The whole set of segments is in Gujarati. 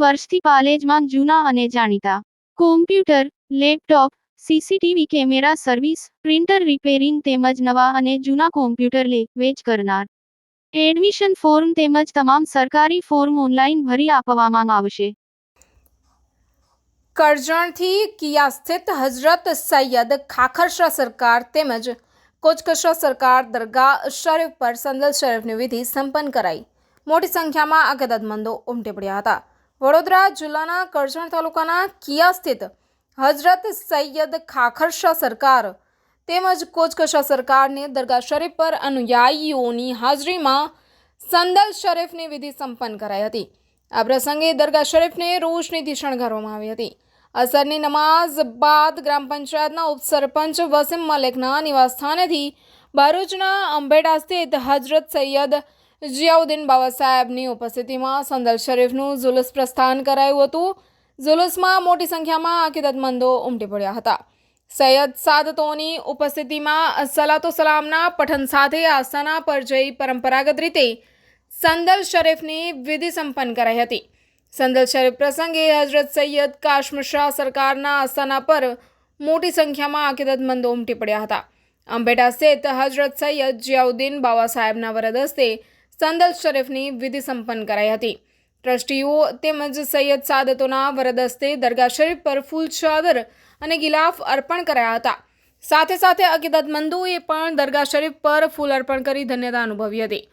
વર્ષથી પાલેજમાં જૂના અને જાણીતા computer, laptop, CCTV camera service, printer repairing તેમજ નવા અને જૂના કોમ્પ્યુટર લે વેચ કરનાર. એડમિશન ફોર્મ તેમજ તમામ સરકારી ફોર્મ ઓનલાઈન ભરી આપવામાં આવશે. કરજણથી કિયા સ્થિત હઝરત સૈયદ ખાખરશા સરકાર તેમજ કોચકશા સરકાર દરગાહ શરીફ પર સંદલ શરીફની વિધિ સંપન્ન કરાઈ. મોટી સંખ્યામાં અકીદતમંદો ઉમટી પડ્યા હતા. વડોદરા જિલ્લાના કરજણ તાલુકાના કિયા સ્થિત હઝરત સૈયદ ખાખરશા સરકાર તેમજ કોચકશા સરકારની દરગાહ શરીફ પર અનુયાયીઓની હાજરીમાં સંદલ શરીફની વિધિ સંપન્ન કરાઈ હતી. આ પ્રસંગે દરગાહ શરીફને રોશનીથી શણગારવામાં આવી હતી. અસરની નમાઝ બાદ ગ્રામ પંચાયતના ઉપસરપંચ વસીમ મલેકના નિવાસસ્થાનેથી ભરૂચના અંબેડા સ્થિત હઝરત સૈયદ જિયાઉદ્દીન બાવા સાહેબની ઉપસ્થિતિમાં સંદલ શરીફનું જુલુસ પ્રસ્થાન કરાયું હતું. જુલુસમાં મોટી સંખ્યામાં અકીદતમંદો ઉમટી પડ્યા હતા. સૈયદ સાદતોની ઉપસ્થિતિમાં સલાતો સલામના પઠન સાથે આસ્થાના પર જઈ પરંપરાગત રીતે સંદલ શરીફની વિધિ સંપન્ન કરાઈ હતી. સંદલ શરીફ પ્રસંગે હઝરત સૈયદ કાશમ શાહ સરકારના આસ્થાના પર મોટી સંખ્યામાં અકીદતમંદો ઉમટી પડ્યા હતા. અંબેડા સ્થિત હઝરત સૈયદ જિયાઉદ્દીન બાવા સાહેબના વરદ હસ્તે સંદલ શરીફની વિધિ સંપન્ન કરાઈ હતી. ટ્રસ્ટીઓ તેમજ સૈયદ સાદતોના વરદ હસ્તે દરગાહ શરીફ પર ફૂલ ચાદર અને ગિલાફ અર્પણ કરાયા હતા. સાથે સાથે અકીદતમંદોએ પણ દરગાહ શરીફ પર ફૂલ અર્પણ કરી ધન્યતા અનુભવી હતી.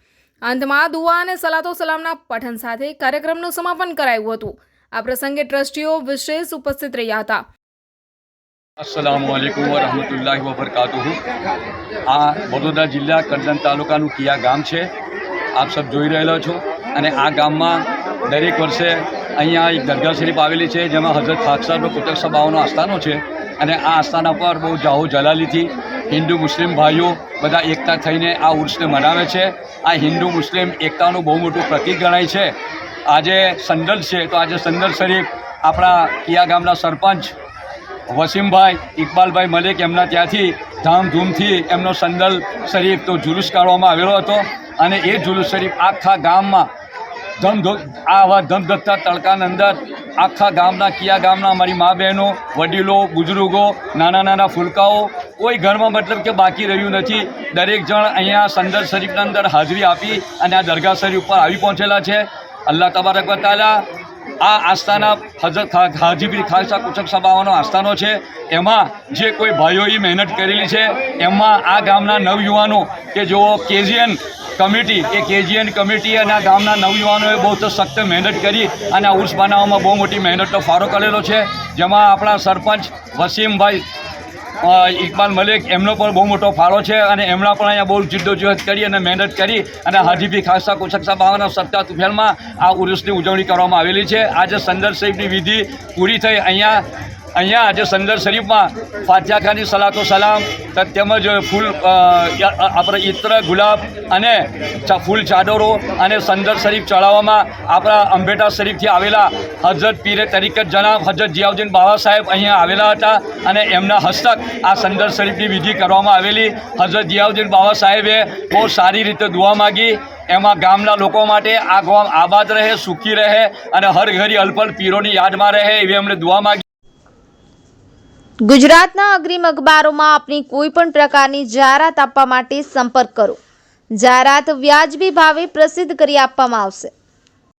અંતમાં દુઆ અને સલાતો સલામના પઠન સાથે કાર્યક્રમનું સમાપન કરાયું હતું. આ પ્રસંગે ટ્રસ્ટીઓ વિશેષ ઉપસ્થિત રહ્યા હતા. अस्सलामुअलैकुम वरहमतुल्लाहि वबरकातुहू. આ વડોદરા જિલ્લા કરજણ તાલુકાનું કિયા ગામ છે. આપ સબ જોઈ રહેલા છો અને આ ગામમાં દરેક વર્ષે અહીંયા એક દરગાહ શરીફ આવેલી છે જેમાં હઝરત ખાખસા કોચકશા બાવાનો આસ્થાનો છે અને આ આસ્થાના પર બહુ જાહો જલાલીથી હિન્દુ મુસ્લિમ ભાઈઓ બધા એકતા થઈને આ ઉર્સને મનાવે છે. આ હિન્દુ મુસ્લિમ એકતાનું બહુ મોટું પ્રતીક ગણાય છે. આજે સંદલ છે તો આજે સંદલ શરીફ આપણા કિયા ગામના સરપંચ વસીમભાઈ ઇકબાલભાઈ મલિક એમના ત્યાંથી ધામધૂમથી એમનો સંદલ શરીફ તો જુલુસ કાઢવામાં આવેલો હતો અને એ જુલુસ શરીફ આખા ગામમાં આવા ધમધમતા તડકાની અંદર આખા ગામના કિયા ગામના અમારી મા બહેનો, વડીલો, બુઝુર્ગો, નાના નાના ફૂલકાઓ કોઈ ઘરમાં મતલબ કે બાકી રહ્યું નથી. દરેક જણ અહીંયા સંદલ શરીફના અંદર હાજરી આપી અને આ દરગાહ શરીફ પર આવી પહોંચેલા છે. અલ્લાહ તબારક વ તઆલા આ આસ્થાના હઝરત હાજીપીર ખાખસા કોચકશા બાવાનો આસ્થાનો છે. એમાં જે કોઈ ભાઈઓએ મહેનત કરેલી છે એમાં આ ગામના નવયુવાનો કે જેઓ કેજીએન કમિટી અને આ ગામના નવયુવાનોએ બહુ તો સખ્ત મહેનત કરી અને આ ઉર્સ બનાવવામાં બહુ મોટી મહેનતનો ફાળો કરેલો છે. જેમાં આપણા સરપંચ વસીમભાઈ ઇકબાલ મલિક એમનો પણ બહુ મોટો ફાળો છે અને એમના પણ અહીંયા બહુ જિદ્દોજહદ કરી અને મહેનત કરી અને હાજીપીર ખાખસા કોચકશા બાવાના સત્તા તુફેલમાં આ ઉર્સની ઉજવણી કરવામાં આવેલી છે. આજે સંદલ શરીફની વિધિ પૂરી થઈ. અહીંયા આજે સંદલ શરીફમાં ફાતિહા ખાની સલાતો સલામ તેમજ ફૂલ આપણે ઇત્ર ગુલાબ અને ફૂલ ચાદરો અને સંદલ શરીફ ચડાવવામાં આપણા અંબેડા શરીફથી આવેલા હઝરત પીરે તરીકત જનાબ હઝરત જિયાઉદ્દીન બાવા સાહેબ અહીંયા આવેલા હતા અને એમના હસ્તક આ સંદલ શરીફની વિધિ કરવામાં આવેલી. હઝરત જિયાઉદ્દીન બાવા સાહેબે બહુ સારી રીતે દુઆ માગી. એમાં ગામના લોકો માટે આ ગામ આબાદ રહે, સુખી રહે અને હર ઘડી અલપલ પીરોની યાદમાં રહે એવી એમણે દુઆ માગી. ગુજરાતના અગ્રીમ અખબારોમાં આપની કોઈ પણ પ્રકારની જાહેરાત આપવા માટે સંપર્ક કરો. જાહેરાત વ્યાજબી ભાવે પ્રસિદ્ધ કરી આપવામાં આવશે.